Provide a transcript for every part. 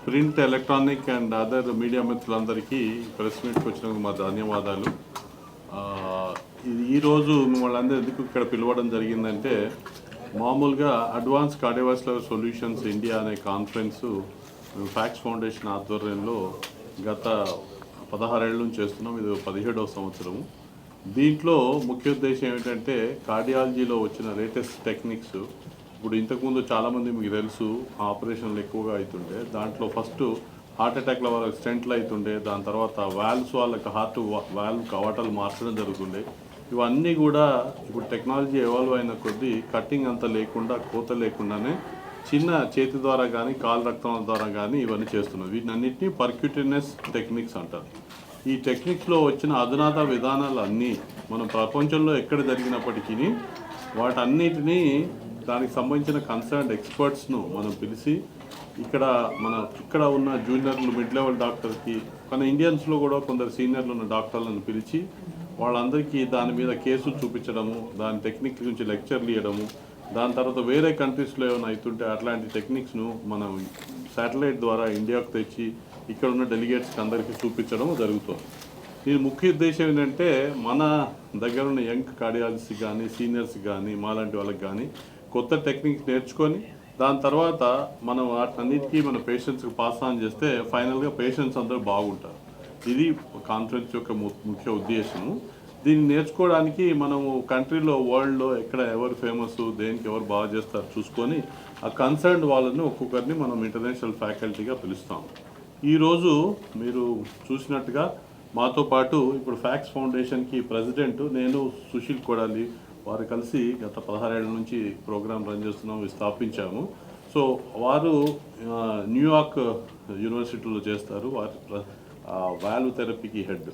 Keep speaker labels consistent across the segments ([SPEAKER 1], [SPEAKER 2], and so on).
[SPEAKER 1] Print, electronic and other media మిత్రులందరికీ press మీట్కి వచ్చినందుకు మా ధన్యవాదాలు. ఈరోజు మిమ్మల్ని అందరూ ఎందుకు ఇక్కడ పిలవడం జరిగిందంటే, మామూలుగా అడ్వాన్స్ కార్డియోవాస్కులర్ సొల్యూషన్స్ ఇండియా అనే కాన్ఫరెన్సు ఫ్యాక్స్ ఫౌండేషన్ ఆధ్వర్యంలో గత 16 ఏళ్ళ నుంచి చేస్తున్నాం. ఇది 17వ సంవత్సరము. దీంట్లో ముఖ్య ఉద్దేశం ఏమిటంటే, కార్డియాలజీలో వచ్చిన లేటెస్ట్ టెక్నిక్స్. ఇప్పుడు ఇంతకుముందు చాలామంది మీకు తెలుసు ఆపరేషన్లు ఎక్కువగా అవుతుండే, దాంట్లో ఫస్ట్ హార్ట్ అటాక్ల వాళ్ళకి స్టెంట్లు అవుతుండే, దాని తర్వాత వాల్వ్స్ వాళ్ళకి హార్ట్ వాల్వ్ కవాటాలు మార్చడం జరుగుతుండే. ఇవన్నీ కూడా ఇప్పుడు టెక్నాలజీ ఎవాల్వ్ అయిన కొద్దీ కట్టింగ్ అంత లేకుండా, కోత లేకుండానే చిన్న చేతి ద్వారా కానీ కాలు రక్తం ద్వారా కానీ ఇవన్నీ చేస్తున్నాం. వీటన్నిటిని పర్క్యూటేనియస్ టెక్నిక్స్ అంటారు. ఈ టెక్నిక్స్లో వచ్చిన అధునాత విధానాలు అన్నీ మన ప్రపంచంలో ఎక్కడ జరిగినప్పటికీ వాటన్నిటినీ దానికి సంబంధించిన కన్సర్న్డ్ ఎక్స్పర్ట్స్ను మనం పిలిచి ఇక్కడ ఉన్న జూనియర్లు, మిడ్ లెవెల్ డాక్టర్కి, మన ఇండియన్స్లో కూడా కొందరు సీనియర్లు ఉన్న డాక్టర్లను పిలిచి వాళ్ళందరికీ దాని మీద కేసులు చూపించడము, దాని టెక్నిక్ గురించి లెక్చర్లు ఇవ్వడము, దాని తర్వాత వేరే కంట్రీస్లో ఏమైనా అవుతుంటే అట్లాంటి టెక్నిక్స్ను మనం శాటిలైట్ ద్వారా ఇండియాకు తెచ్చి ఇక్కడ ఉన్న డెలిగేట్స్కి అందరికీ చూపించడం జరుగుతుంది. దీని ముఖ్య ఉద్దేశం ఏంటంటే, మన దగ్గర ఉన్న యంగ్ కార్డియాలజిస్ట్ కానీ, సీనియర్స్ కానీ, మాలాంటి వాళ్ళకి కానీ కొత్త టెక్నిక్స్ నేర్చుకొని దాని తర్వాత మనం వాటన్నిటికీ మన పేషెంట్స్కి పాస్ ఆన్ చేస్తే ఫైనల్గా పేషెంట్స్ అందరూ బాగుంటారు. ఇది కాన్ఫరెన్స్ యొక్క ముఖ్య ఉద్దేశము. దీన్ని నేర్చుకోవడానికి మనము కంట్రీలో, వరల్డ్లో ఎక్కడ ఎవరు ఫేమస్, దేనికి ఎవరు బాగా చేస్తారు చూసుకొని ఆ కన్సర్న్డ్ వాళ్ళని ఒక్కొక్కరిని మనం ఇంటర్నేషనల్ ఫ్యాకల్టీగా పిలుస్తాం. ఈరోజు మీరు చూసినట్టుగా మాతో పాటు ఇప్పుడు ఫ్యాక్స్ ఫౌండేషన్కి ప్రెసిడెంట్ నేను, సుశీల్ కొడాలి, వారు కలిసి గత 16 ఏళ్ళ నుంచి ప్రోగ్రాం రన్ చేస్తున్నాము, స్థాపించాము. సో వారు న్యూయార్క్ యూనివర్సిటీలో చేస్తారు, వారి వాల్వ్ థెరపీకి హెడ్.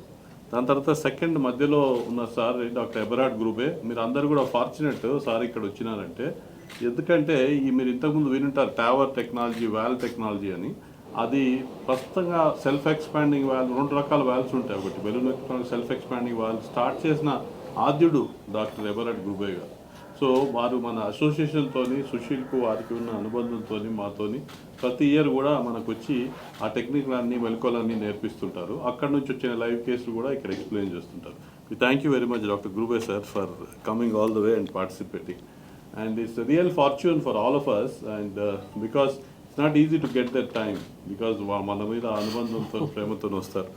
[SPEAKER 1] దాని తర్వాత సెకండ్ మధ్యలో ఉన్న సార్ డాక్టర్ ఎబెరాడ్ గ్రూబే. మీరు అందరు కూడా ఫార్చునేట్ సార్ ఇక్కడ వచ్చినారంటే, ఎందుకంటే మీరు ఇంతకుముందు వినుంటారు టావర్ టెక్నాలజీ, వాల్వ్ టెక్నాలజీ అని. అది ప్రస్తుతంగా సెల్ఫ్ ఎక్స్పాండింగ్ వాల్వ్, 2 రకాల వాల్వ్స్ ఉంటాయి. ఒకటి balloon electronic self expanding valve start చేసిన ఆద్యుడు డాక్టర్ ఎబెరాడ్ గ్రూబే గారు. సో వారు మన అసోసియేషన్తో, సుశీల్కు వారికి ఉన్న అనుబంధంతో మాతోని ప్రతి ఇయర్ కూడా మనకు వచ్చి ఆ టెక్నిక్లన్నీ, మెలకువలన్నీ నేర్పిస్తుంటారు. అక్కడ నుంచి వచ్చిన లైవ్ కేసులు కూడా ఇక్కడ ఎక్స్ప్లెయిన్ చేస్తుంటారు. Thank you very much doctor Grube sir for coming all the way and participating. And it's real fortune for all of us. And because it's not easy to get that time, because మన మీద అనుబంధంతో, ప్రేమతో వస్తారు.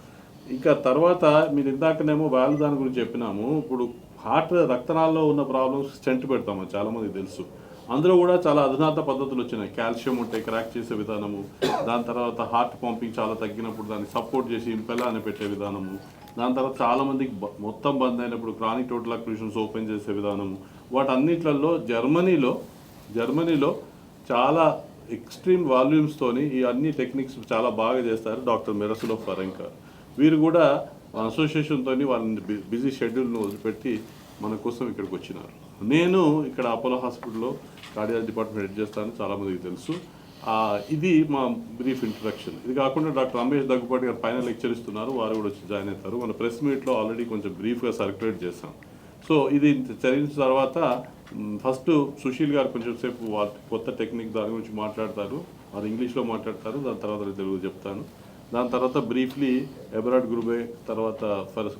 [SPEAKER 1] ఇంకా తర్వాత మీరు ఇందాకనేమో valve దాని గురించి చెప్పినాము. ఇప్పుడు హార్ట్ రక్తనాళాల్లో ఉన్న ప్రాబ్లమ్స్ స్టెంట్ పెడతాము, చాలామందికి తెలుసు. అందులో కూడా చాలా అధునాత పద్ధతులు వచ్చినాయి. కాల్షియం ఉంటే క్రాక్ చేసే విధానము, దాని తర్వాత హార్ట్ పంపింగ్ చాలా తగ్గినప్పుడు దాన్ని సపోర్ట్ చేసి ఇంపెలా అని పెట్టే విధానము, దాని తర్వాత చాలామందికి మొత్తం బంద్ అయినప్పుడు క్రానిక్ టోటల్ అక్లూషన్స్ ఓపెన్ చేసే విధానము. వాటన్నిట్లలో జర్మనీలో చాలా ఎక్స్ట్రీమ్ వాల్యూమ్స్తోని ఈ అన్ని టెక్నిక్స్ చాలా బాగా చేస్తారు డాక్టర్ మిరోస్లావ్ ఫరెంకర్. వీరు కూడా అసోసియేషన్తో వాళ్ళని బిజీ షెడ్యూల్ను వదిలిపెట్టి మన కోసం ఇక్కడికి వచ్చినారు. నేను ఇక్కడ అపోలో హాస్పిటల్లో కార్డియాలజీ డిపార్ట్మెంట్ హెడ్ చేస్తాను, చాలామందికి తెలుసు. ఇది మా బ్రీఫ్ ఇంట్రడక్షన్. ఇది కాకుండా డాక్టర్ రమేష్ దగ్గుపాటి గారు పైన లెక్చర్ ఇస్తున్నారు, వారు కూడా వచ్చి జాయిన్ అవుతారు. మన ప్రెస్ మీట్లో ఆల్రెడీ కొంచెం బ్రీఫ్గా సర్క్యులేట్ చేస్తాం. సో ఇది చదివిన తర్వాత ఫస్ట్ సుశీల్ గారు కొంచెం సేపు కొత్త టెక్నిక్ దాని గురించి మాట్లాడతారు, వారు ఇంగ్లీష్లో మాట్లాడతారు, దాని తర్వాత తెలుగు చెప్తాను. దాని తర్వాత బ్రీఫ్లీ ఎబెరాడ్ గ్రూబే, తర్వాత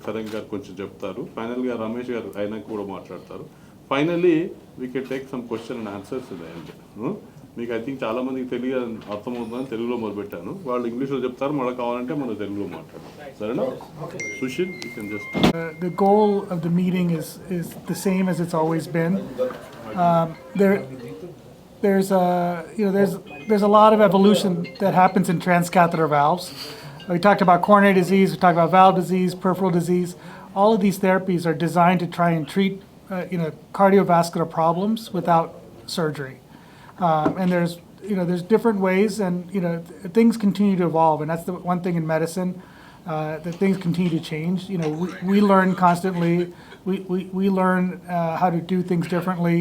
[SPEAKER 1] ఫరెంక్ గారు కొంచెం చెప్తారు. ఫైనల్గా రమేష్ గారు అయినాక కూడా మాట్లాడతారు. Finally we can take some question and answers in the end. మీకు ఐ థింక్ చాలామందికి తెలుగు అర్థమవుతుందని తెలుగులో మొదలుపెట్టాను, వాళ్ళు ఇంగ్లీష్లో చెప్తారు, మళ్ళీ కావాలంటే మనం తెలుగులో మాట్లాడతాం. సరేనా Sushil, you can just.
[SPEAKER 2] The goal of the meeting is the same as it's always been. There's a lot of evolution that happens in transcatheter valves. We talked about coronary disease, we talked about valve disease, peripheral disease. All of these therapies are designed to try and treat cardiovascular problems without surgery. And there's different ways, and things continue to evolve, and that's the one thing in medicine, that things continue to change. We learn constantly. We learn how to do things differently,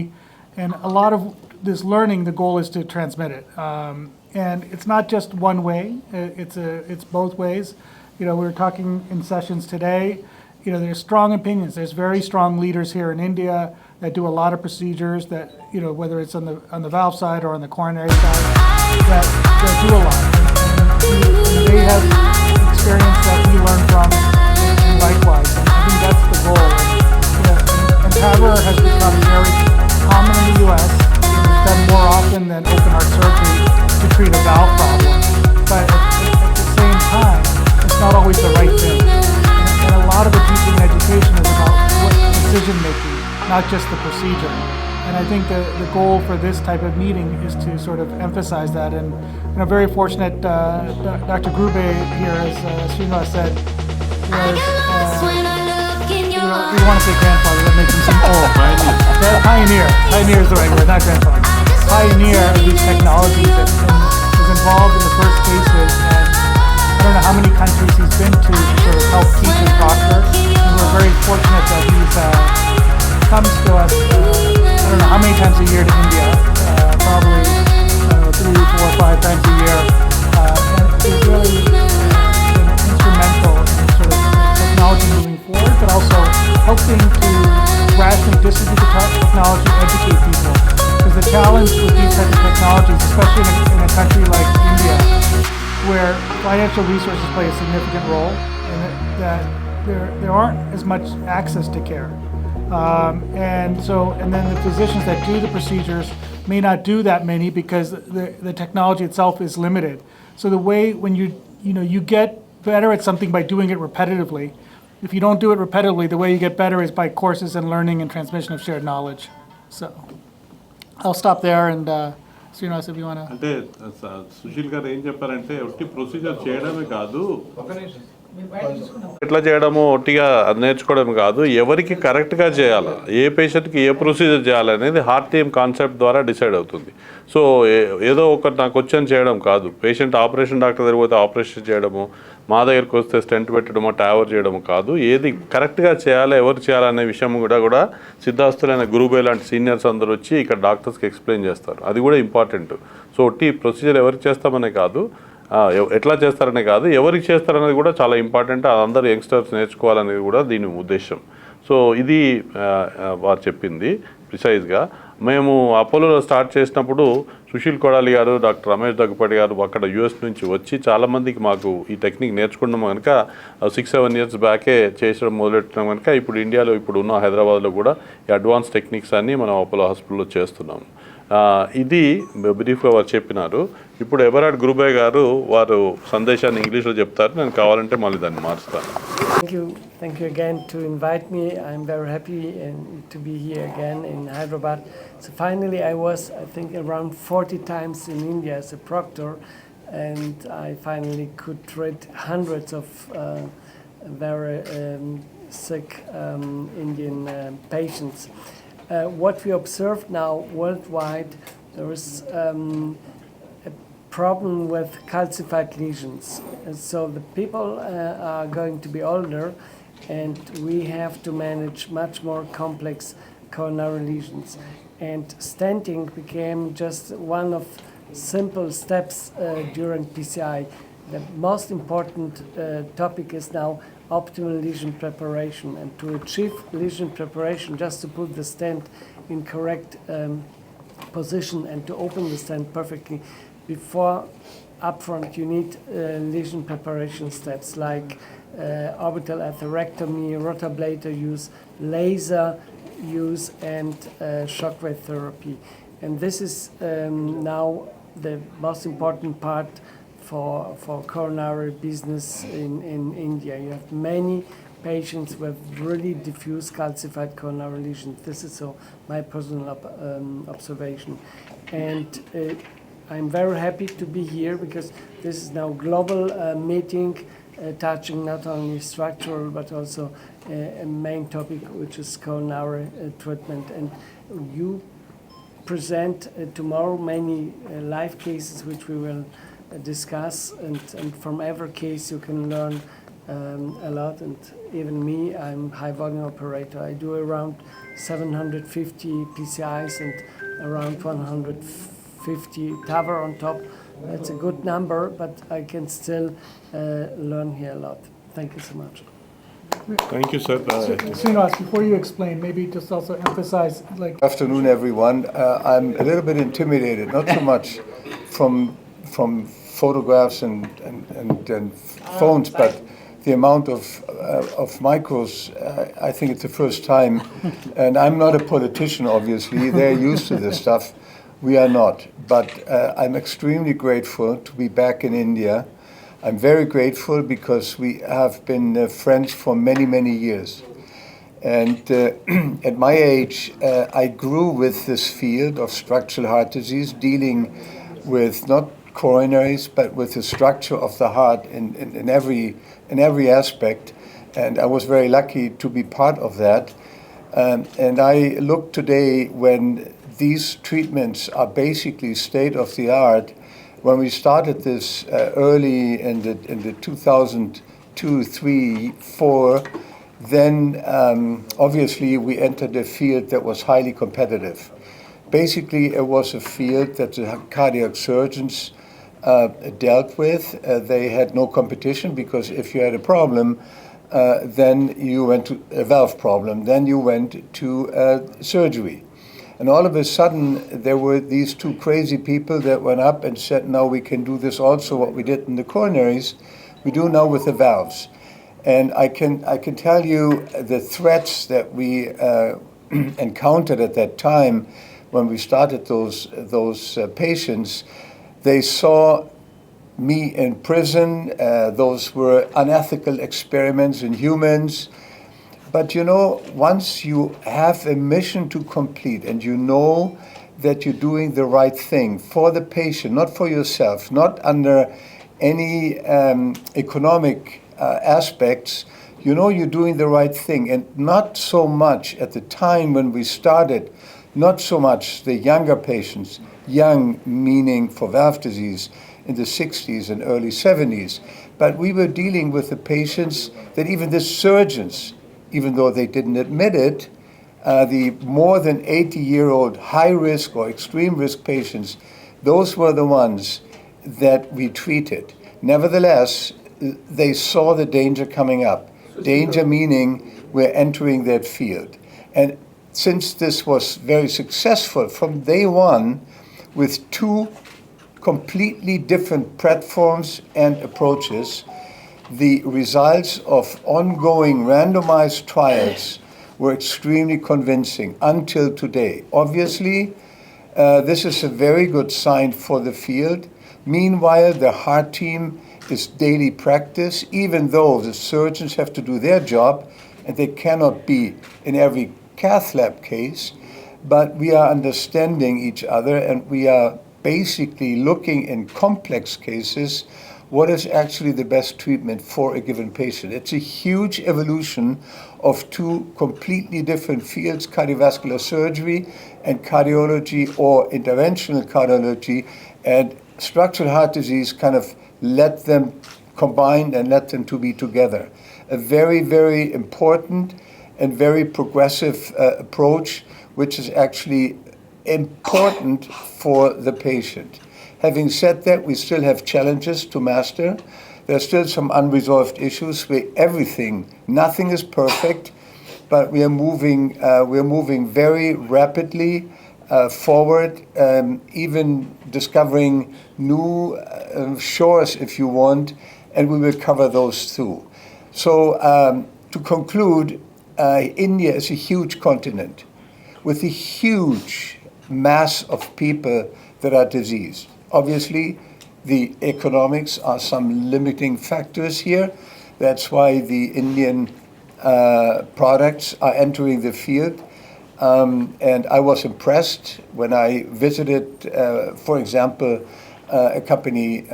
[SPEAKER 2] and a lot of this learning, the goal is to transmit it. And it's not just one way; it's both ways. We were talking in sessions today. There's strong opinions. There's very strong leaders here in India that do a lot of procedures that, whether it's on the valve side or on the coronary side, that do a lot. have experience that we learn from, and likewise. And I think that's the goal. And TAVR has become very common in the U.S. It's done more often than open heart surgery to treat a valve problem. But at the same time, it's not always the right thing. And a lot of the teaching and education is about decision making, not just the procedure. And I think the goal for this type of meeting is to sort of emphasize that. And very fortunate, Dr. Grube here, as Srinivas said, was, we want to say grandfather, that makes him seem old. Pioneer. Pioneer is the right word, not grandfather. Pioneer of these technologies and was involved in the first cases. And I don't know how many countries he's been to sort of help teach and proctor. And we're very fortunate that he's comes to us, I don't know how many times a year to India, probably 3, 4, 5 times a year. And he's really been instrumental in sort of technology moving forward, but also helping to rationally distribute the technology, educate people. Because the challenge with these types of technologies, especially in a country like India, where financial resources play a significant role, and that there aren't as much access to care. And then the physicians that do the procedures may not do that many because the technology itself is limited. So the way when you get better at something by doing it repetitively. If you don't do it repetitively, the way you get better is by courses and learning and transmission of shared knowledge. So I'll stop there and Srinivas, if you want to.
[SPEAKER 1] అంటే సుశీల్ గారు ఏం చెప్పారంటే ఒట్టి procedure చేయడమే కాదు, ఎట్లా చేయడము ఒట్టిగా నేర్చుకోవడం కాదు, ఎవరికి కరెక్ట్గా చేయాలి, ఏ పేషెంట్కి ఏ ప్రొసీజర్ చేయాలనేది హార్ట్ టీమ్ కాన్సెప్ట్ ద్వారా డిసైడ్ అవుతుంది. సో ఏదో ఒకటి నాకు వచ్చని చేయడం కాదు, పేషెంట్ ఆపరేషన్ డాక్టర్ దగ్గర పోతే ఆపరేషన్ చేయడము, మా దగ్గరికి వస్తే స్టెంట్ పెట్టడమో ట్యావర్ చేయడము కాదు, ఏది కరెక్ట్గా చేయాలి, ఎవరు చేయాలనే విషయం కూడా సిద్ధాస్తులైన గురుబే లాంటి సీనియర్స్ అందరూ వచ్చి ఇక్కడ డాక్టర్స్కి ఎక్స్ప్లెయిన్ చేస్తారు. అది కూడా ఇంపార్టెంట్. సో ఒట్టి ప్రొసీజర్ ఎవరికి చేస్తామనే కాదు, ఎట్లా చేస్తారనే కాదు, ఎవరికి చేస్తారనేది కూడా చాలా ఇంపార్టెంట్. అందరూ యంగ్స్టర్స్ నేర్చుకోవాలనేది కూడా దీని ఉద్దేశం. సో ఇది వారు చెప్పింది ప్రిసైజ్గా. మేము అపోలోలో స్టార్ట్ చేసినప్పుడు సుశీల్ కొడాలి గారు, డాక్టర్ రమేష్ దగ్గుపాటి గారు అక్కడ యూఎస్ నుంచి వచ్చి చాలామందికి మాకు ఈ టెక్నిక్ నేర్చుకున్నాం కనుక 6-7 ఇయర్స్ బ్యాకే చేసడం మొదలెట్టినాం కనుక ఇప్పుడు ఇండియాలో ఇప్పుడు ఉన్న హైదరాబాద్లో కూడా ఈ అడ్వాన్స్ టెక్నిక్స్ అన్నీ మనం అపోలో హాస్పిటల్లో చేస్తున్నాము. ఇది బ్రీఫ్గా వారు చెప్పినారు. ఇప్పుడు ఎవరాడ్ గురుబాయ్ గారు వారు సందేశాన్ని ఇంగ్లీష్లో చెప్తారు. నేను కావాలంటే మళ్ళీ దాన్ని మారుస్తాను.
[SPEAKER 3] Thank you again to invite me. I'm very happy to be here again in Hyderabad. So finally I think around 40 times in India as a proctor, and I finally could treat hundreds of very sick Indian patients. What we observe now worldwide, there is a problem with calcified lesions. And so the people are going to be older, and we have to manage much more complex coronary lesions. And stenting became just one of simple steps during PCI. The most important topic is now optimal lesion preparation, and to achieve lesion preparation, just to put the stent in correct position and to open the stent perfectly, before upfront you need lesion preparation steps like orbital atherectomy, rotablator use, laser use, and shockwave therapy. And this is now the most important part for coronary business in India. You have many patients with really diffuse calcified coronary lesions. This is my personal observation. And I'm very happy to be here because this is now global meeting touching not only structural but also a main topic, which is coronary treatment. And you present tomorrow many live cases which we will discuss, and from every case you can learn a lot. And even me, I'm high volume operator. I do around 750 PCIs and around 150 TAVR on top. That's a good number, but I can still learn here a lot. Thank you so much.
[SPEAKER 1] Thank you, sir.
[SPEAKER 2] Srinivas, before you explain, maybe just also emphasize, like.
[SPEAKER 4] Afternoon, everyone. I'm a little bit intimidated, not so much from from photographs and phones, but the amount of micros, I think it's the first time. And I'm not a politician, obviously. They're used to this stuff. We are not. But I'm extremely grateful to be back in India. I'm very grateful because we have been friends for many, many years. And at my age, I grew with this field of structural heart disease, dealing with not coronaries, but with the structure of the heart in every aspect. And I was very lucky to be part of that. And I look today when these treatments are basically state of the art. When we started this early in the 2002, 3, 4, then obviously we entered a field that was highly competitive. Basically, it was a field that the cardiac surgeons dealt with. They had no competition because if you had a problem, then you went to a valve problem, then you went to surgery. And all of a sudden, there were these two crazy people that went up and said, now we can do this also, what we did in the coronaries, we do now with the valves. And I can tell you the threats that we encountered at that time when we started those patients. They saw me in prison. Those were unethical experiments in humans. But you know, once you have a mission to complete and you know that you're doing the right thing for the patient, not for yourself, not under any economic aspects, you know you're doing the right thing. And not so much at the time when we started, not so much the younger patients, young meaning for valve disease in the 60s and early 70s, but we were dealing with the patients that even the surgeons, even though they didn't admit it, the more than 80-year-old high-risk or extreme-risk patients, those were the ones that we treated. Nevertheless, they saw the danger coming up. Danger meaning we're entering that field. And since this was very successful from day one, with two completely different platforms and approaches, the results of ongoing randomized trials were extremely convincing until today. Obviously, this is a very good sign for the field. Meanwhile, the heart team is daily practice, even though the surgeons have to do their job, and they cannot be in every cath lab case, but we are understanding each other, and we are basically looking in complex cases what is actually the best treatment for a given patient. It's a huge evolution of two completely different fields, cardiovascular surgery and cardiology or interventional cardiology, and structural heart disease kind of let them combine and let them to be together. A very, very important and very progressive approach, which is actually important for the patient. Having said that, we still have challenges to master. There are still some unresolved issues where nothing is perfect, but we are moving very rapidly forward, even discovering new shores, if you want, and we will cover those too. So to conclude, India is a huge continent with a huge mass of people that are diseased. Obviously, the economics are some limiting factors here. That's why the Indian products are entering the field. And I was impressed when I visited, for example, a company,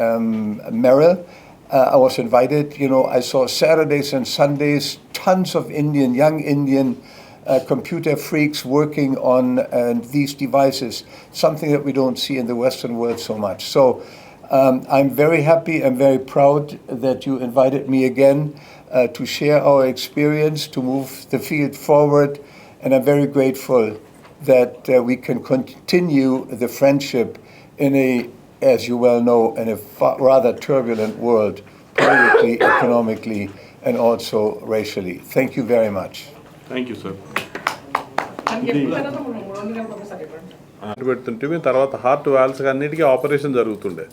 [SPEAKER 4] Merrill. I was invited, I saw Saturdays and Sundays, tons of young Indian computer freaks working on these devices, something that we don't see in the Western world so much. So I'm very happy and very proud that you invited me again to share our experience, to move the field forward. And I'm very grateful that we can continue the friendship as you well know, in a rather turbulent world, politically, economically, and also racially. Thank you very much.
[SPEAKER 1] Thank you sir. పెడుతుంటే తర్వాత heart valves అన్నిటికీ operation జరుగుతుండే.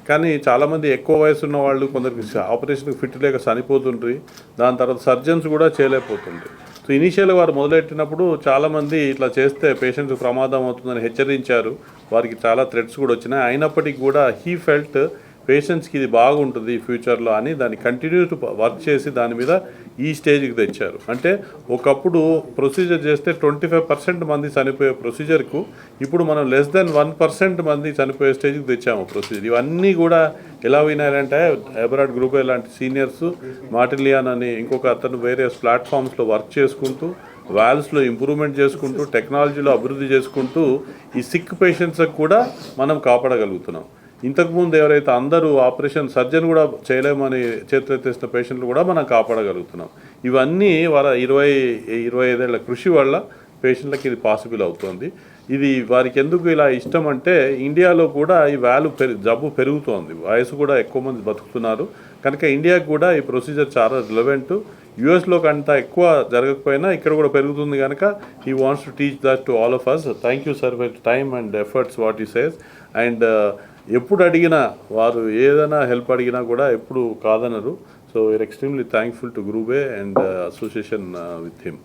[SPEAKER 1] కానీ చాలామంది ఎక్కువ వయసు ఉన్న వాళ్ళు కొందరికి ఆపరేషన్కి ఫిట్ లేక చనిపోతుండ్రి. దాని తర్వాత సర్జన్స్ కూడా చేయలేకపోతుండ్రి. సో ఇనీషియల్గా వారు మొదలెట్టినప్పుడు చాలామంది ఇట్లా చేస్తే పేషెంట్కి ప్రమాదం అవుతుందని హెచ్చరించారు. వారికి చాలా థ్రెట్స్ కూడా వచ్చినాయి. అయినప్పటికీ కూడా హీ ఫెల్ట్ పేషెంట్స్కి ఇది బాగుంటుంది ఫ్యూచర్లో అని దాన్ని కంటిన్యూ వర్క్ చేసి దాని మీద ఈ స్టేజ్కి తెచ్చారు. అంటే ఒకప్పుడు ప్రొసీజర్ చేస్తే 25% మంది చనిపోయే ప్రొసీజర్కు ఇప్పుడు మనం లెస్ దెన్ 1% మంది చనిపోయే స్టేజ్కి తెచ్చాము ప్రొసీజర్. ఇవన్నీ కూడా ఎలా వినారంటే ఎబరాడ్ గ్రూప్ లాంటి సీనియర్స్, మార్టిలియాన్ అని ఇంకొక అతను వేరే ప్లాట్ఫామ్స్లో వర్క్ చేసుకుంటూ, వాల్వ్స్లో ఇంప్రూవ్మెంట్ చేసుకుంటూ, టెక్నాలజీలో అభివృద్ధి చేసుకుంటూ ఈ సిక్ పేషెంట్స్కి కూడా మనం కాపాడగలుగుతున్నాం. ఇంతకుముందు ఎవరైతే అందరూ ఆపరేషన్ సర్జన్ కూడా చేయలేమని చేతులెత్తేసిన పేషెంట్లు కూడా మనం కాపాడగలుగుతున్నాం. ఇవన్నీ వాళ్ళ 25 ఏళ్ల కృషి వల్ల పేషెంట్లకి ఇది పాసిబుల్ అవుతుంది. ఇది వారికి ఎందుకు ఇలా ఇష్టం అంటే ఇండియాలో కూడా ఈ జబ్బు పెరుగుతోంది, వయసు కూడా ఎక్కువ మంది బతుకుతున్నారు కనుక ఇండియాకి కూడా ఈ ప్రొసీజర్ చాలా రిలవెంట్. యూఎస్లో కంట ఎక్కువ జరగకపోయినా ఇక్కడ కూడా పెరుగుతుంది కనుక he wants to teach that to all of us. Thank you sir for time and efforts what you says. And ఎప్పుడు అడిగినా వారు ఏదైనా హెల్ప్ అడిగినా కూడా ఎప్పుడు కాదనరు. So we are extremely thankful to Grube and association with him.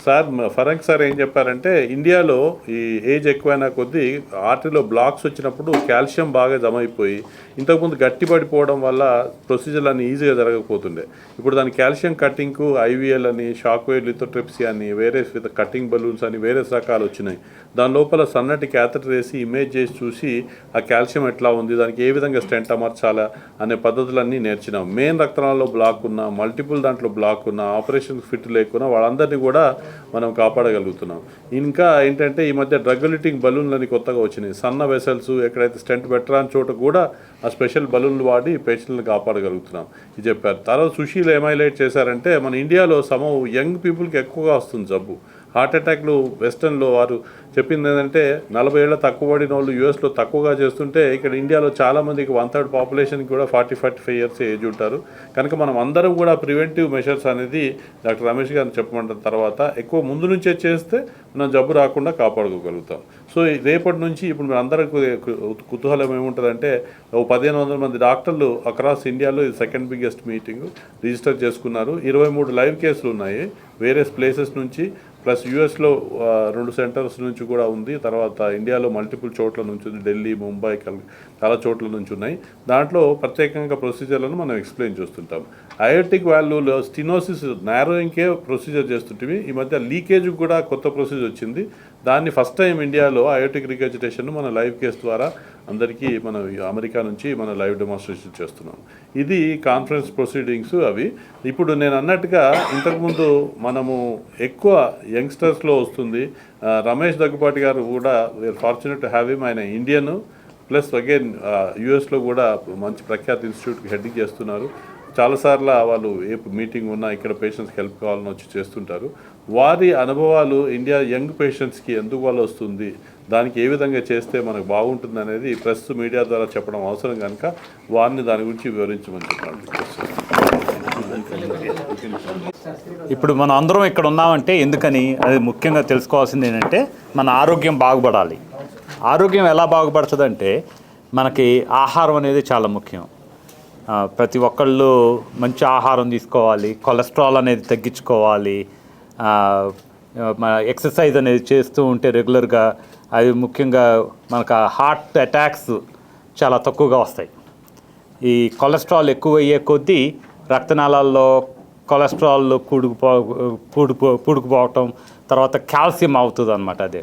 [SPEAKER 1] Sir Frank sir ఏం చెప్పారంటే ఇండియాలో ఈ ఏజ్ ఎక్కువైనా కొద్దీ ఆర్టరీలో బ్లాక్స్ వచ్చినప్పుడు కాల్షియం బాగా జమ అయిపోయి ఇంతకుముందు గట్టిపడిపోవడం వల్ల ప్రొసీజర్లు అన్నీ ఈజీగా జరగకపోతుండే. ఇప్పుడు దాని కాల్షియం కటింగ్కు ఐవీఎల్ అని, షాక్ వేవ్ లిథోట్రిప్సీ అని, వేరే కటింగ్ బలూన్స్ అని వేరే రకాలు వచ్చినాయి. దాని లోపల సన్నటి క్యాథెటర్ వేసి ఇమేజ్ చేసి చూసి ఆ కాల్షియం ఎట్లా ఉంది, దానికి ఏ విధంగా స్టెంట్ అమర్చాలా అనే పద్ధతులన్నీ నేర్చినాం. మెయిన్ రక్తనాళంలో బ్లాక్ ఉన్న, మల్టిపుల్ దాంట్లో బ్లాక్ ఉన్న, ఆపరేషన్ ఫిట్ లేకున్నా వాళ్ళందరినీ కూడా మనం కాపాడగలుగుతున్నాం. ఇంకా ఏంటంటే ఈ మధ్య డ్రగ్యులేటింగ్ బలూన్లని కొత్తగా వచ్చినాయి. సన్న వెసల్స్ ఎక్కడైతే స్టెంట్ పెట్టరాని చోట కూడా ఆ స్పెషల్ బలూన్లు వాడి పేషెంట్లను కాపాడగలుగుతున్నాం. ఇది చెప్పారు. తర్వాత సుశీల్ ఏమైలైట్ చేశారంటే మన ఇండియాలో యంగ్ పీపుల్కి ఎక్కువగా వస్తుంది జబ్బు. హార్ట్ అటాక్లు వెస్టర్న్లో వారు చెప్పింది ఏంటంటే 40 ఏళ్ళ తక్కువ పడిన వాళ్ళు యూఎస్లో తక్కువగా చేస్తుంటే ఇక్కడ ఇండియాలో చాలామందికి 1/3 పాపులేషన్కి కూడా 40-45 ఇయర్స్ ఏజ్ ఉంటారు. కనుక మనం అందరం కూడా ప్రివెంటివ్ మెషర్స్ అనేది డాక్టర్ రమేష్ గారిని చెప్పమంటున్న తర్వాత ఎక్కువ ముందు నుంచే చేస్తే మనం జబ్బు రాకుండా కాపాడుకోగలుగుతాం. సో రేపటి నుంచి ఇప్పుడు మీరు అందరికీ కుతూహలం ఏముంటుందంటే 1500 మంది డాక్టర్లు అక్రాస్ ఇండియాలో ఇది సెకండ్ బిగ్గెస్ట్ మీటింగ్ రిజిస్టర్ చేసుకున్నారు. 23 లైవ్ కేసులు ఉన్నాయి వేరే ప్లేసెస్ నుంచి, ప్లస్ యూఎస్లో 2 సెంటర్స్ నుంచి కూడా ఉంది. తర్వాత ఇండియాలో మల్టిపుల్ చోట్ల నుంచి ఉంది, ఢిల్లీ, ముంబై, చాలా చోట్ల నుంచి ఉన్నాయి. దాంట్లో ప్రత్యేకంగా ప్రొసీజర్లను మనం ఎక్స్ప్లెయిన్ చేస్తుంటాం. అయోటిక్ వాల్వ్లో స్టినోసిస్ నారోయింగ్కే ప్రొసీజర్ చేస్తుంటే ఈ మధ్య లీకేజ్ కూడా కొత్త ప్రొసీజర్ వచ్చింది. దాన్ని ఫస్ట్ టైం ఇండియాలో అయోటిక్ రిగర్జిటేషన్ మన లైవ్ కేసు ద్వారా అందరికీ మనం అమెరికా నుంచి మన లైవ్ డెమాన్స్ట్రేషన్ చేస్తున్నాం. ఇది కాన్ఫరెన్స్ ప్రొసీడింగ్స్ అవి. ఇప్పుడు నేను అన్నట్టుగా ఇంతకుముందు మనము ఎక్కువ యంగ్స్టర్స్లో వస్తుంది. రమేష్ దగ్గుపాటి గారు కూడా we're fortunate to have him. ఆయన ఇండియన్ ప్లస్ అగైన్ యూఎస్లో కూడా మంచి ప్రఖ్యాత ఇన్స్టిట్యూట్కి హెడ్డింగ్ చేస్తున్నారు. చాలాసార్లు వాళ్ళు ఏ మీటింగ్ ఉన్నా ఇక్కడ పేషెంట్స్కి హెల్ప్ కావాలని వచ్చి చేస్తుంటారు. వారి అనుభవాలు ఇండియా యంగ్ పేషెంట్స్కి ఎందుకు వల్ల వస్తుంది, దానికి ఏ విధంగా చేస్తే మనకు బాగుంటుంది అనేది ప్రెస్ మీడియా ద్వారా చెప్పడం అవసరం కనుక వారిని దాని గురించి వివరించమని చెప్పండి.
[SPEAKER 5] ఇప్పుడు మనం అందరం ఇక్కడ ఉన్నామంటే ఎందుకని, అది ముఖ్యంగా తెలుసుకోవాల్సింది ఏంటంటే మన ఆరోగ్యం బాగుపడాలి. ఆరోగ్యం ఎలా బాగుపడుతుందంటే మనకి ఆహారం అనేది చాలా ముఖ్యం. ప్రతి ఒక్కళ్ళు మంచి ఆహారం తీసుకోవాలి, కొలెస్ట్రాల్ అనేది తగ్గించుకోవాలి, ఎక్సర్సైజ్ అనేది చేస్తూ ఉంటే రెగ్యులర్గా అవి ముఖ్యంగా మనకు హార్ట్ అటాక్స్ చాలా తక్కువగా వస్తాయి. ఈ కొలెస్ట్రాల్ ఎక్కువ అయ్యే కొద్దీ రక్తనాళాల్లో కొలెస్ట్రాల్ పూడుకుపోవటం, తర్వాత కాల్షియం అవుతుంది అన్నమాట. అదే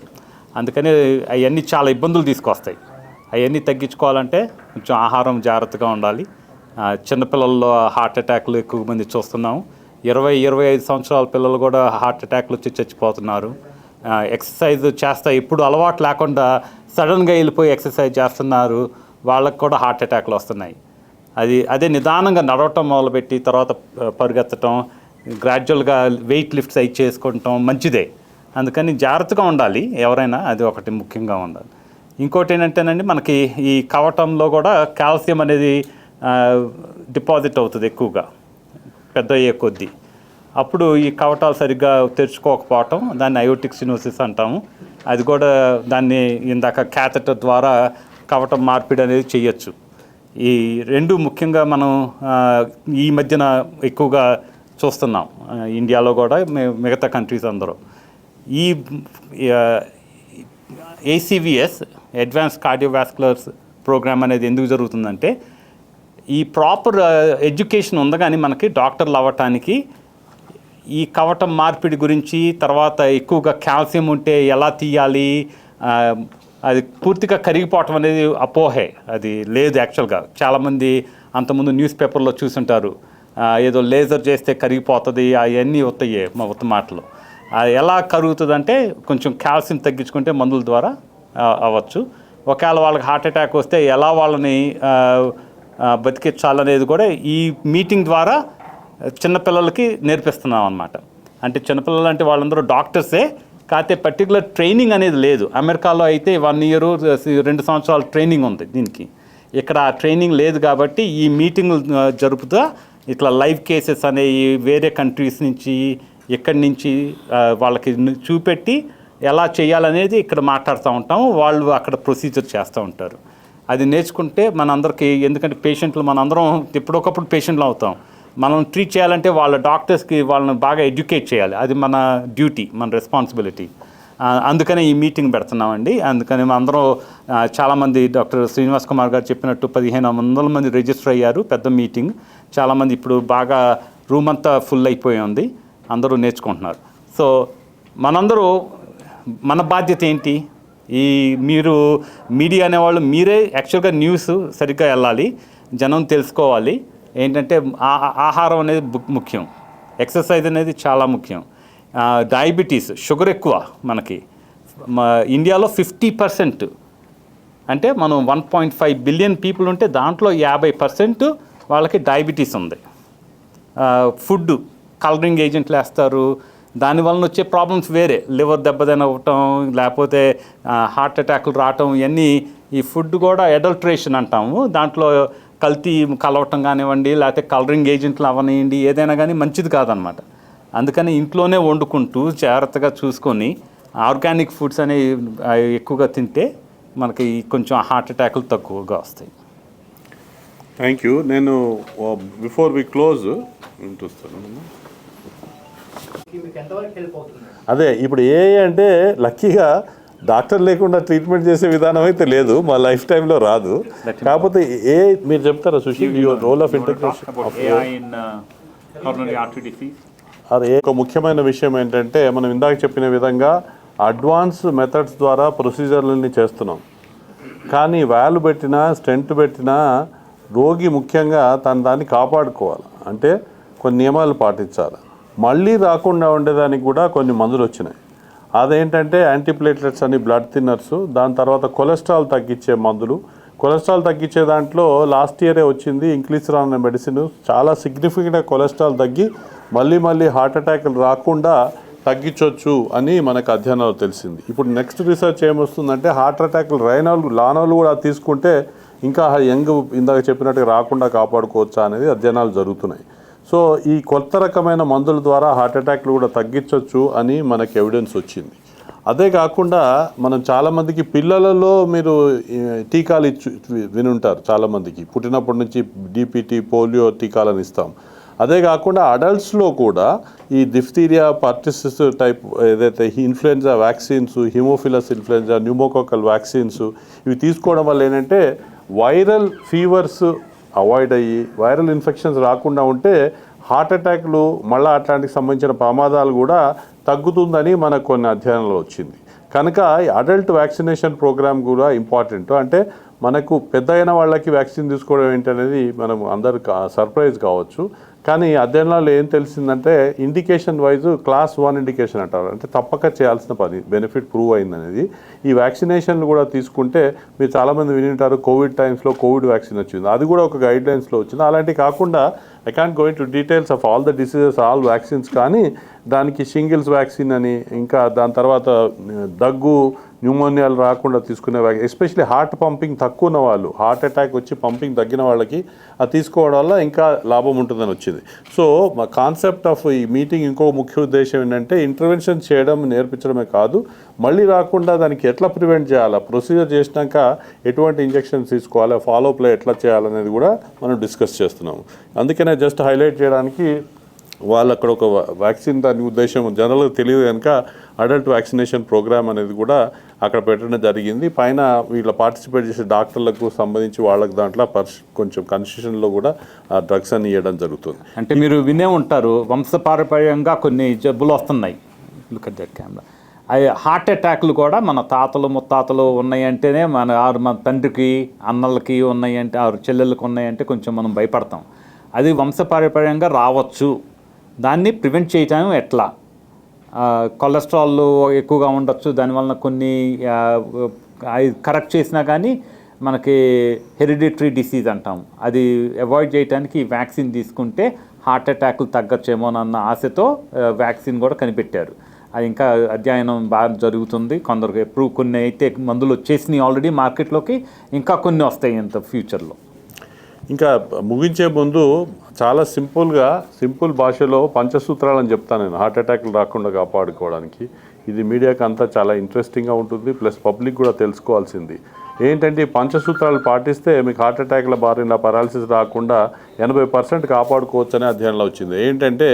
[SPEAKER 5] అందుకని అవన్నీ చాలా ఇబ్బందులు తీసుకొస్తాయి. అవన్నీ తగ్గించుకోవాలంటే కొంచెం ఆహారం జాగ్రత్తగా ఉండాలి. చిన్నపిల్లల్లో హార్ట్ అటాక్లు ఎక్కువ మంది చూస్తున్నాము. 20-25 సంవత్సరాల పిల్లలు కూడా హార్ట్ అటాక్లు వచ్చి చచ్చిపోతున్నారు. ఎక్సర్సైజ్ చేస్తా ఇప్పుడు అలవాటు లేకుండా సడన్గా వెళ్ళిపోయి ఎక్సర్సైజ్ చేస్తున్నారు, వాళ్ళకు కూడా హార్ట్ అటాక్లు వస్తున్నాయి. అదే నిదానంగా నడవటం మొదలుపెట్టి తర్వాత పరిగెత్తటం, గ్రాడ్యువల్గా వెయిట్ లిఫ్ట్స్ అయి చేసుకుంటాం మంచిదే. అందుకని జాగ్రత్తగా ఉండాలి ఎవరైనా, అది ఒకటి ముఖ్యంగా ఉండాలి. ఇంకోటి ఏంటంటేనండి మనకి ఈ కవటంలో కూడా కాల్షియం అనేది డిపాజిట్ అవుతుంది ఎక్కువగా పెద్ద అయ్యే కొద్దీ. అప్పుడు ఈ కవటాలు సరిగ్గా తెరుచుకోకపోవటం, దాన్ని అయోటిక్ స్టెనోసిస్ అంటాము. అది కూడా దాన్ని ఇందాక క్యాథెటర్ ద్వారా కవటం మార్పిడి అనేది చేయొచ్చు. ఈ రెండు ముఖ్యంగా మనం ఈ మధ్యన ఎక్కువగా చూస్తున్నాం ఇండియాలో కూడా మిగతా కంట్రీస్ అందరూ. ఈ ACVS అడ్వాన్స్ కార్డియోవాస్కులర్ ప్రోగ్రామ్ అనేది ఎందుకు జరుగుతుందంటే ఈ ప్రాపర్ ఎడ్యుకేషన్ ఉంది కానీ మనకి డాక్టర్లు అవ్వటానికి ఈ కవటం మార్పిడి గురించి, తర్వాత ఎక్కువగా కాల్షియం ఉంటే ఎలా తీయాలి, అది పూర్తిగా కరిగిపోవటం అనేది అపోహే, అది లేదు యాక్చువల్గా. చాలామంది అంతకుముందు న్యూస్ పేపర్లో చూసుంటారు, ఏదో లేజర్ చేస్తే కరిగిపోతుంది అవన్నీ వస్తాయి మొత్తం మాటలు. ఎలా కరుగుతుందంటే కొంచెం కాల్షియం తగ్గించుకుంటే మందుల ద్వారా అవ్వచ్చు. ఒకవేళ వాళ్ళకి హార్ట్ అటాక్ వస్తే ఎలా వాళ్ళని బతికించాలనేది కూడా ఈ మీటింగ్ ద్వారా చిన్నపిల్లలకి నేర్పిస్తున్నాం అన్నమాట. అంటే చిన్నపిల్లలు అంటే వాళ్ళందరూ డాక్టర్సే, కాకపోతే పర్టికులర్ ట్రైనింగ్ అనేది లేదు. అమెరికాలో అయితే 1 year 2 సంవత్సరాల ట్రైనింగ్ ఉంది దీనికి. ఇక్కడ ఆ ట్రైనింగ్ లేదు కాబట్టి ఈ మీటింగ్లు జరుపుతా ఇట్లా లైవ్ కేసెస్ అనేవి వేరే కంట్రీస్ నుంచి ఇక్కడి నుంచి వాళ్ళకి చూపెట్టి ఎలా చేయాలనేది ఇక్కడ మాట్లాడుతూ ఉంటాము. వాళ్ళు అక్కడ ప్రొసీజర్ చేస్తూ ఉంటారు. అది నేర్చుకుంటే మనందరికీ, ఎందుకంటే పేషెంట్లు మనందరం ఎప్పుడొకప్పుడు పేషెంట్లు అవుతాం. మనం ట్రీట్ చేయాలంటే వాళ్ళ డాక్టర్స్కి వాళ్ళని బాగా ఎడ్యుకేట్ చేయాలి. అది మన డ్యూటీ, మన రెస్పాన్సిబిలిటీ. అందుకనే ఈ మీటింగ్ పెడుతున్నామండి. అందుకని అందరూ చాలామంది డాక్టర్ శ్రీనివాస్ కుమార్ గారు చెప్పినట్టు 1500 మంది రిజిస్టర్ అయ్యారు. పెద్ద మీటింగ్. చాలామంది ఇప్పుడు బాగా రూమ్ అంతా ఫుల్ అయిపోయి ఉంది, అందరూ నేర్చుకుంటున్నారు. సో మనందరూ మన బాధ్యత ఏంటి? ఈ మీరు మీడియా అనేవాళ్ళు మీరే యాక్చువల్గా న్యూస్ సరిగ్గా వెళ్ళాలి, జనం తెలుసుకోవాలి. ఏంటంటే ఆహారం అనేది ముఖ్యం, ఎక్సర్సైజ్ అనేది చాలా ముఖ్యం. డయాబెటీస్, షుగర్ ఎక్కువ మనకి ఇండియాలో 50%. అంటే మనం 1.5 బిలియన్ పీపుల్ ఉంటే దాంట్లో 50% వాళ్ళకి డయాబెటీస్ ఉంది. ఫుడ్ కలరింగ్ ఏజెంట్లు వేస్తారు, దానివల్ల వచ్చే ప్రాబ్లమ్స్ వేరే, లివర్ దెబ్బతినవటం, లేకపోతే హార్ట్ అటాక్లు రావటం, ఇవన్నీ ఈ ఫుడ్ కూడా అడల్ట్రేషన్ అంటాము. దాంట్లో కల్తీ కలవటం కానివ్వండి, లేకపోతే కలరింగ్ ఏజెంట్లు అవనివ్వండి, ఏదైనా కానీ మంచిది కాదనమాట. అందుకని ఇంట్లోనే వండుకుంటూ జాగ్రత్తగా చూసుకొని ఆర్గానిక్ ఫుడ్స్ అనేవి ఎక్కువగా తింటే మనకి కొంచెం హార్ట్ అటాక్లు తక్కువగా వస్తాయి.
[SPEAKER 1] Thank you. నేను బిఫోర్ వి క్లోజ్ చూస్తాను.
[SPEAKER 6] అదే ఇప్పుడు అంటే లక్కీగా డాక్టర్ లేకుండా ట్రీట్మెంట్ చేసే విధానం అయితే లేదు, మా లైఫ్ టైంలో రాదు. కాకపోతే మీరు చెప్తారా Sushil, your role of integration? అదే ఒక ముఖ్యమైన విషయం ఏంటంటే మనం ఇందాక చెప్పిన విధంగా అడ్వాన్స్ మెథడ్స్ ద్వారా ప్రొసీజర్లని చేస్తున్నాం. కానీ వాల్వ్ పెట్టినా స్టెంట్ పెట్టినా రోగి ముఖ్యంగా దాన్ని కాపాడుకోవాలి. అంటే కొన్ని నియమాలు పాటించాలి. మళ్ళీ రాకుండా ఉండేదానికి కూడా కొన్ని మందులు వచ్చినాయి. అదేంటంటే యాంటీప్లేట్లెట్స్ అని, బ్లడ్ థిన్నర్స్, దాని తర్వాత కొలెస్ట్రాల్ తగ్గించే మందులు. కొలెస్ట్రాల్ తగ్గించే దాంట్లో లాస్ట్ ఇయరే వచ్చింది ఇంక్లిసిరాన్ అనే మెడిసిన్. చాలా సిగ్నిఫికెంట్గా కొలెస్ట్రాల్ తగ్గి మళ్ళీ హార్ట్ అటాక్లు రాకుండా తగ్గించవచ్చు అని మనకు అధ్యయనాలు తెలిసింది. ఇప్పుడు నెక్స్ట్ రీసెర్చ్ ఏమొస్తుందంటే హార్ట్ అటాక్లు లానోళ్ళు కూడా తీసుకుంటే ఇంకా యంగ్ ఇందాక చెప్పినట్టుగా రాకుండా కాపాడుకోవచ్చా అనేది అధ్యయనాలు జరుగుతున్నాయి. సో ఈ కొత్త రకమైన మందుల ద్వారా హార్ట్ అటాక్లు కూడా తగ్గించవచ్చు అని మనకు ఎవిడెన్స్ వచ్చింది. అదే కాకుండా మనం చాలామందికి పిల్లలలో మీరు టీకాలు వినుంటారు, చాలామందికి పుట్టినప్పటి నుంచి డిపిటీ, పోలియో టీకాలను ఇస్తాం. అదే కాకుండా అడల్ట్స్లో కూడా ఈ డిఫ్తీరియా, పర్టిసిస్ టైప్ ఏదైతే influenza vaccines, Haemophilus influenza, pneumococcal vaccines ఇవి తీసుకోవడం వల్ల ఏంటంటే వైరల్ ఫీవర్స్ అవాయిడ్ అయ్యి వైరల్ ఇన్ఫెక్షన్స్ రాకుండా ఉంటే హార్ట్ అటాక్లు మళ్ళీ అట్లాంటికి సంబంధించిన ప్రమాదాలు కూడా తగ్గుతుందని మనకు కొన్ని అధ్యయనాలు వచ్చింది. కనుక అడల్ట్ వ్యాక్సినేషన్ ప్రోగ్రామ్ కూడా ఇంపార్టెంట్. అంటే మనకు పెద్ద అయిన వాళ్ళకి వ్యాక్సిన్ తీసుకోవడం ఏంటనేది మనం అందరు సర్ప్రైజ్ కావచ్చు. కానీ అధ్యయనాలు ఏం తెలిసిందంటే ఇండికేషన్ వైజ్ క్లాస్ 1 ఇండికేషన్ అంటారు, అంటే తప్పక చేయాల్సిన పని, బెనిఫిట్ ప్రూవ్ అయిందనేది. ఈ వ్యాక్సినేషన్లు కూడా తీసుకుంటే మీరు చాలామంది వినింటారు కోవిడ్ టైమ్స్లో కోవిడ్ వ్యాక్సిన్ వచ్చింది, అది కూడా ఒక గైడ్లైన్స్లో వచ్చింది. అలాంటివి కాకుండా I can't go in to details of all the diseases, all vaccines, కానీ దానికి షింగిల్స్ వ్యాక్సిన్ అని, ఇంకా దాని తర్వాత దగ్గు న్యూమోనియాలు రాకుండా తీసుకునే ఎస్పెషల్లీ హార్ట్ పంపింగ్ తక్కువ ఉన్న వాళ్ళు, హార్ట్ అటాక్ వచ్చి పంపింగ్ తగ్గిన వాళ్ళకి అది తీసుకోవడం వల్ల ఇంకా లాభం ఉంటుందని వచ్చింది. సో మా కాన్సెప్ట్ ఆఫ్ ఈ మీటింగ్ ఇంకో ముఖ్య ఉద్దేశం ఏంటంటే ఇంటర్వెన్షన్ చేయడం నేర్పించడమే కాదు, మళ్ళీ రాకుండా దానికి ఎట్లా ప్రివెంట్ చేయాలా, ప్రొసీజర్ చేసినాక ఎటువంటి ఇంజెక్షన్స్ తీసుకోవాలి, ఫాలోఅప్లో ఎట్లా చేయాలనేది కూడా మనం డిస్కస్ చేస్తున్నాము. అందుకనే జస్ట్ హైలైట్ చేయడానికి వాళ్ళు అక్కడ ఒక వ్యాక్సిన్ దాని ఉద్దేశం జనరల్గా తెలియదు కనుక అడల్ట్ వ్యాక్సినేషన్ ప్రోగ్రామ్ అనేది కూడా అక్కడ పెట్టడం జరిగింది. పైన వీళ్ళ పార్టిసిపేట్ చేసే డాక్టర్లకు సంబంధించి వాళ్ళకి దాంట్లో కొంచెం కన్స్టిట్యూషన్లో కూడా ఆ డ్రగ్స్ అని ఇవ్వడం జరుగుతుంది.
[SPEAKER 5] అంటే మీరు వినే ఉంటారు, వంశపారంపర్యంగా కొన్ని జబ్బులు వస్తున్నాయి. Look at that camera. అవి హార్ట్ అటాక్లు కూడా మన తాతలు ముత్తాతలు ఉన్నాయంటేనే మన తండ్రికి అన్నలకి ఉన్నాయంటే, చెల్లెళ్ళకి ఉన్నాయంటే కొంచెం మనం భయపడతాం. అది వంశపారంపర్యంగా రావచ్చు. దాన్ని ప్రివెంట్ చేయటం ఎట్లా? కొలెస్ట్రాల్ ఎక్కువగా ఉండొచ్చు, దానివల్ల కొన్ని కరెక్ట్ చేసినా కానీ మనకి హెరిడిటరీ డిసీజ్ అంటాం, అది అవాయిడ్ చేయడానికి ఈ వ్యాక్సిన్ తీసుకుంటే హార్ట్ అటాక్లు తగ్గచ్చేమోనన్న ఆశతో వ్యాక్సిన్ కూడా కనిపెట్టారు. అది ఇంకా అధ్యయనం బాగా జరుగుతుంది. కొందరు కొన్ని అయితే మందులు వచ్చేసినాయి ఆల్రెడీ మార్కెట్లోకి, ఇంకా కొన్ని వస్తాయి ఇంత ఫ్యూచర్లో.
[SPEAKER 6] ఇంకా ముగించే ముందు చాలా సింపుల్ భాషలో పంచసూత్రాలని చెప్తాను నేను, హార్ట్ అటాక్లు రాకుండా కాపాడుకోవడానికి. ఇది మీడియాకి అంతా చాలా ఇంట్రెస్టింగ్గా ఉంటుంది, ప్లస్ పబ్లిక్ కూడా తెలుసుకోవాల్సింది ఏంటంటే ఈ పంచసూత్రాలు పాటిస్తే మీకు హార్ట్ అటాక్ల బారిన పారాలసిస్ రాకుండా 80% కాపాడుకోవచ్చు అనే అధ్యయనంలో వచ్చింది. ఏంటంటే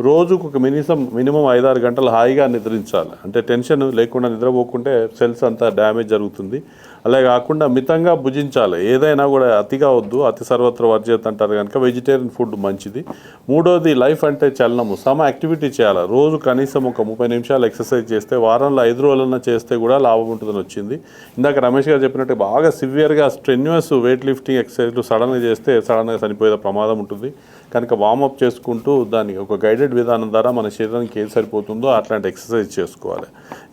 [SPEAKER 6] రోజుకు ఒక మినిమం 5-6 గంటలు హాయిగా నిద్రించాలి. అంటే టెన్షన్ లేకుండా నిద్రపోకుంటే సెల్స్ అంతా డ్యామేజ్ జరుగుతుంది. అలాగే కాకుండా మితంగా భుజించాలి, ఏదైనా కూడా అతిగా వద్దు, అతి సర్వత్ర వర్జ్యత అంటారు కనుక వెజిటేరియన్ ఫుడ్ మంచిది. మూడోది లైఫ్ అంటే చలనము, సమ యాక్టివిటీ చేయాలి. రోజు కనీసం ఒక 30 నిమిషాలు ఎక్సర్సైజ్ చేస్తే వారంలో 5 రోజులన్నా చేస్తే కూడా లాభం ఉంటుందని వచ్చింది. ఇందాక రమేష్ గారు చెప్పినట్టు బాగా సివియర్గా స్ట్రెన్యూస్ వెయిట్ లిఫ్టింగ్ ఎక్సర్సైజ్లు సడన్గా చేస్తే సడన్గా చనిపోయే ప్రమాదం ఉంటుంది. కనుక వార్మప్ చేసుకుంటూ దానికి ఒక గైడెడ్ విధానం ద్వారా మన శరీరానికి ఏది సరిపోతుందో అట్లాంటి ఎక్సర్సైజ్ చేసుకోవాలి.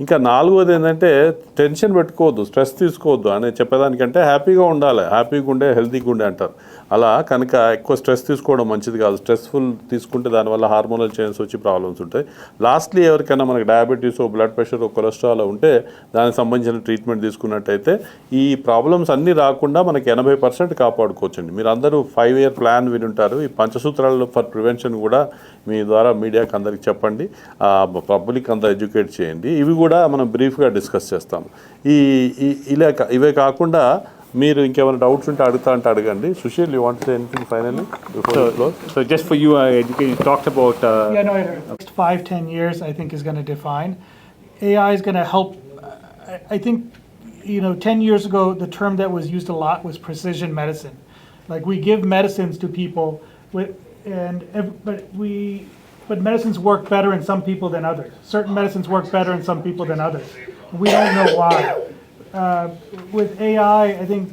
[SPEAKER 6] ఇంకా 4వది ఏంటంటే టెన్షన్ పెట్టుకోవద్దు, స్ట్రెస్ తీసుకోవద్దు అని చెప్పేదానికంటే హ్యాపీగా ఉండాలి. హ్యాపీగా ఉండే హెల్తీగా ఉండే అంటారు. అలా కనుక ఎక్కువ స్ట్రెస్ తీసుకోవడం మంచిది కాదు. స్ట్రెస్ఫుల్ తీసుకుంటే దానివల్ల హార్మోనల్ చేంజెస్ వచ్చి ప్రాబ్లమ్స్ ఉంటాయి. లాస్ట్లీ ఎవరికైనా మనకి డయాబెటీస్, బ్లడ్ ప్రెషర్, కొలెస్ట్రాల్ ఉంటే దానికి సంబంధించిన ట్రీట్మెంట్ తీసుకున్నట్టయితే ఈ ప్రాబ్లమ్స్ అన్నీ రాకుండా మనకి 80% కాపాడుకోవచ్చండి. మీరు అందరూ 5-year ప్లాన్ వినుంటారు. ఈ పంచసూత్రాలు ఫర్ ప్రివెన్షన్ కూడా మీ ద్వారా మీడియాకి అందరికి చెప్పండి, పబ్లిక్ అంతా ఎడ్యుకేట్ చేయండి. ఇవి కూడా మనం బ్రీఫ్గా డిస్కస్ చేస్తాము. ఇవే కాకుండా మీరు ఇంకేమైనా డౌట్స్ ఉంటే అడగండి. Sushil, you want to say anything finally before we close?
[SPEAKER 5] So just for you, you talked about
[SPEAKER 2] Next 5-10 years, I think, is going to define. AI is going to help. I think, 10 years ago, the term that was used a lot was precision medicine. Like, we give medicines to people, but medicines work better in some people than others. Certain medicines work better in some people than others. We don't know why. With AI, I think,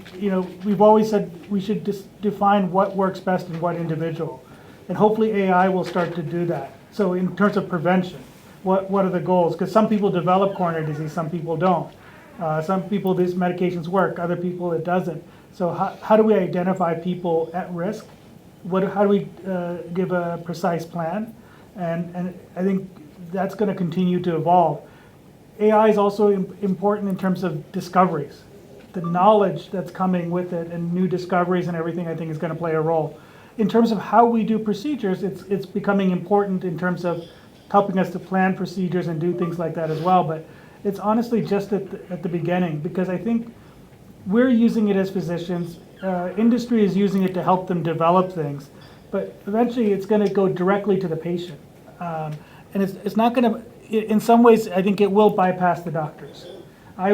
[SPEAKER 2] we've always said we should define what works best in what individual. And hopefully AI will start to do that. So in terms of prevention, what are the goals? Because some people develop coronary disease, some people don't. Some people, these medications work, other people it doesn't. So how do we identify people at risk? How do we give a precise plan? And I think that's going to continue to evolve. AI is also important in terms of discoveries. The knowledge that's coming with it and new discoveries and everything, I think, is going to play a role. In terms of how we do procedures, it's becoming important in terms of helping us to plan procedures and do things like that as well. But it's honestly just at the beginning, because I think we're using it as physicians. Industry is using it to help them develop things. But eventually it's going to go directly to the patient. And it's not going to, in some ways, I think it will bypass the doctors. I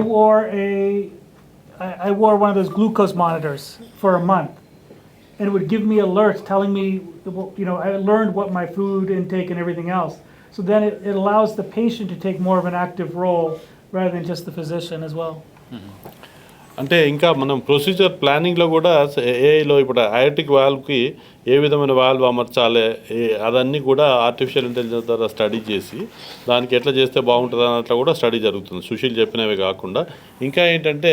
[SPEAKER 2] wore one of those glucose monitors for a month, and it would give me alerts telling me, I learned what my food intake and everything else. So then it allows the patient to take more of an active role rather than just the physician as well.
[SPEAKER 6] అంటే ఇంకా మనం procedure ప్లానింగ్లో కూడా ఏఐలో ఇప్పుడు aortic వాల్వ్కి ఏ విధమైన valve అమర్చాలి అదన్నీ కూడా ఆర్టిఫిషియల్ ఇంటెలిజెన్స్ ద్వారా స్టడీ చేసి దానికి ఎట్లా చేస్తే బాగుంటుంది అన్నట్లు కూడా స్టడీ జరుగుతుంది. సుశీల్ చెప్పినవి కాకుండా ఇంకా ఏంటంటే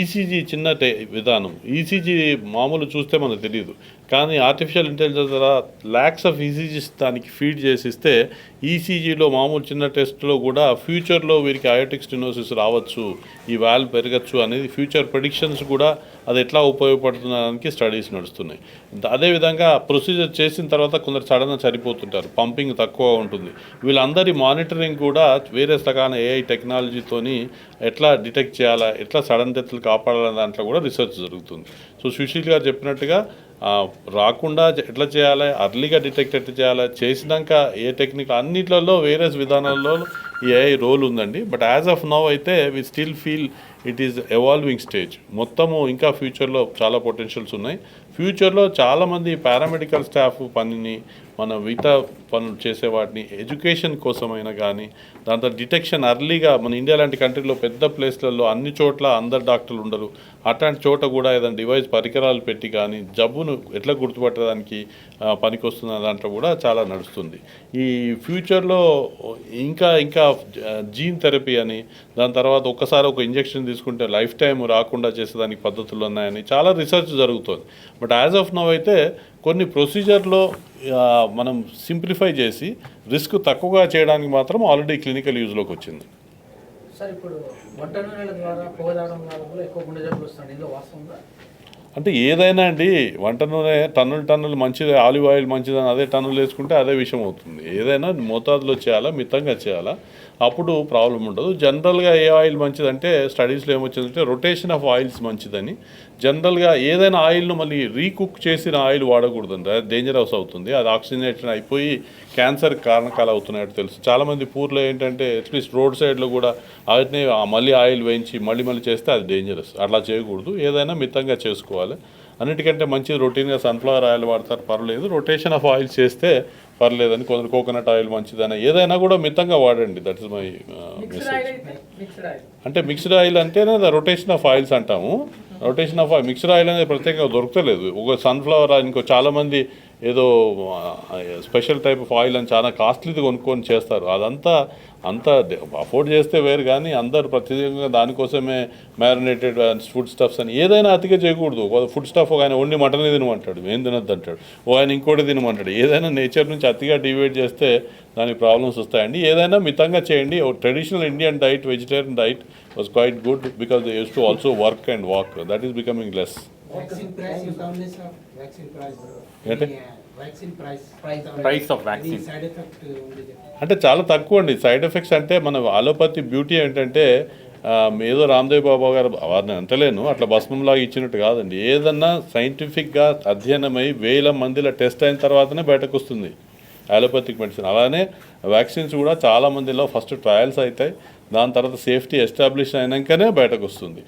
[SPEAKER 6] ఈసీజీ చిన్న విధానం. ఈసీజీ మామూలు చూస్తే మనకు తెలియదు, కానీ ఆర్టిఫిషియల్ ఇంటెలిజెన్స్ ద్వారా ల్యాక్స్ ఆఫ్ ఈసీజీస్ దానికి ఫీడ్ చేసిస్తే ఈసీజీలో మామూలు చిన్న టెస్ట్లో కూడా ఫ్యూచర్లో వీరికి అయోటిక్ స్టెనోసిస్ రావచ్చు, ఈ వాల్వ్ పెరగచ్చు అనేది ఫ్యూచర్ ప్రెడిక్షన్స్ కూడా అది ఎట్లా ఉపయోగపడుతుందానికి స్టడీస్ నడుస్తున్నాయి. అదేవిధంగా ప్రొసీజర్ చేసిన తర్వాత కొందరు సడన్గా చనిపోతుంటారు, పంపింగ్ తక్కువ ఉంటుంది. వీళ్ళందరి మానిటరింగ్ కూడా వేరే రకాల ఏఐ టెక్నాలజీతోని ఎట్లా డిటెక్ట్ చేయాలా, ఎట్లా సడన్ డెత్లు కాపాడాలనే దాంట్లో కూడా రీసెర్చ్ జరుగుతుంది. సో సుశీల్ గారు చెప్పినట్టుగా రాకుండా ఎట్లా చేయాలి, అర్లీగా డిటెక్ట్ ఎట్లా చేయాలి, చేసినాక ఏ టెక్నిక్ అన్నిట్లలో వేరే విధానాల్లో ఈ ఏఐ రోల్ ఉందండి. బట్ యాజ్ ఆఫ్ నౌ అయితే we still feel it is evolving stage. మొత్తము ఇంకా ఫ్యూచర్లో చాలా పొటెన్షియల్స్ ఉన్నాయి. ఫ్యూచర్లో చాలామంది పారామెడికల్ స్టాఫ్ పనిని మన మిగతా పనులు చేసే వాటిని ఎడ్యుకేషన్ కోసమైనా కానీ దాంతో డిటెక్షన్ అర్లీగా మన ఇండియా లాంటి కంట్రీలో పెద్ద ప్లేస్లలో అన్ని చోట్ల అందరు డాక్టర్లు ఉండరు, అట్లాంటి చోట కూడా ఏదైనా డివైస్ పరికరాలు పెట్టి కానీ జబ్బును ఎట్లా గుర్తుపట్టడానికి పనికొస్తున్న దాంట్లో కూడా చాలా నడుస్తుంది. ఈ ఫ్యూచర్లో ఇంకా ఇంకా జీన్ థెరపీ అని, దాని తర్వాత ఒక్కసారి ఒక ఇంజెక్షన్ తీసుకుంటే లైఫ్ టైం రాకుండా చేసేదానికి పద్ధతులు ఉన్నాయని చాలా రీసెర్చ్ జరుగుతుంది. బట్ యాజ్ ఆఫ్ నౌ అయితే కొన్ని ప్రొసీజర్లో మనం సింప్లిఫై చేసి రిస్క్ తక్కువగా చేయడానికి మాత్రం ఆల్రెడీ క్లినికల్ యూజ్లోకి వచ్చింది.
[SPEAKER 7] సార్ ఇప్పుడు వంట నూనెల ద్వారా పొగ తాగడం వల్ల ఎక్కువ గుండె జబ్బులు వస్తాయి, ఇందులో వాస్తవంగా?
[SPEAKER 6] అంటే ఏదైనా అండి, వంట నూనె టన్నులు మంచిది, ఆలివ్ ఆయిల్ మంచిదని అదే టన్నులు వేసుకుంటే అదే విషయం అవుతుంది. ఏదైనా మోతాదులో చేయాలా, మితంగా చేయాలా, అప్పుడు ప్రాబ్లం ఉండదు. జనరల్గా ఏ ఆయిల్ మంచిదంటే స్టడీస్లో ఏమొచ్చిందంటే రొటేషన్ ఆఫ్ ఆయిల్స్ మంచిదని. జనరల్గా ఏదైనా ఆయిల్ను మళ్ళీ రీకుక్ చేసిన ఆయిల్ వాడకూడదండి, అది డేంజరస్ అవుతుంది. అది ఆక్సిజనేషన్ అయిపోయి క్యాన్సర్ కారణకాలు అవుతున్నాయని తెలుసు. చాలామంది పూర్లో ఏంటంటే అట్లీస్ట్ రోడ్ సైడ్లో కూడా వాటిని మళ్ళీ ఆయిల్ వేయించి మళ్ళీ చేస్తే అది డేంజరస్. అట్లా చేయకూడదు, ఏదైనా మితంగా చేసుకోవాలి. అన్నిటికంటే మంచిది రొటీన్గా సన్ఫ్లవర్ ఆయిల్ వాడతారు, పర్లేదు. రొటేషన్ ఆఫ్ ఆయిల్ చేస్తే పర్లేదని, కొందరు కోకోనట్ ఆయిల్ మంచిదని, ఏదైనా కూడా మితంగా వాడండి. That is my message. అంటే మిక్స్డ్ ఆయిల్ అంటేనే రొటేషన్ ఆఫ్ ఆయిల్స్ అంటాము. Rotation of oil mixed oil అనేది ప్రత్యేకంగా దొరకలేదు. ఒక సన్ఫ్లవర్ ఆయిల్, ఇంకో చాలామంది ఏదో స్పెషల్ టైప్ ఆఫ్ ఆయిల్ అని చాలా కాస్ట్లీది కొనుక్కొని చేస్తారు. అదంతా అఫోర్డ్ చేస్తే వేరు, కానీ అందరు ప్రత్యేకంగా దానికోసమే మ్యారినేటెడ్ ఫుడ్ స్టఫ్స్ అని ఏదైనా అతిగా చేయకూడదు. ఫుడ్ స్టఫ్ ఒక ఆయన వండి మటన్ తినమంటాడు, ఏం తినద్దు అంటాడు, ఆయన ఇంకోటి తినమంటాడు. ఏదైనా నేచర్ నుంచి అతిగా డివైడ్ చేస్తే దానికి ప్రాబ్లమ్స్ వస్తాయండి. ఏదైనా మితంగా చేయండి. Traditional Indian diet, vegetarian diet was quite good because they use to also work and walk. That is becoming less.
[SPEAKER 5] Price of vaccine
[SPEAKER 6] అంటే చాలా తక్కువ అండి సైడ్ ఎఫెక్ట్స్. అంటే మన అలోపతి బ్యూటీ ఏంటంటే ఏదో రామ్దేవ్ బాబా గారు వారిని అంటలేను, అట్లా భస్మంలాగా ఇచ్చినట్టు కాదండి. ఏదన్నా సైంటిఫిక్గా అధ్యయనమై 1000 మందిలో టెస్ట్ అయిన తర్వాతనే బయటకు వస్తుంది అలోపతిక్ మెడిసిన్. అలానే వ్యాక్సిన్స్ కూడా చాలా మందిలో ఫస్ట్ ట్రయల్స్ అవుతాయి, దాని తర్వాత సేఫ్టీ ఎస్టాబ్లిష్ అయినాకనే బయటకు వస్తుంది.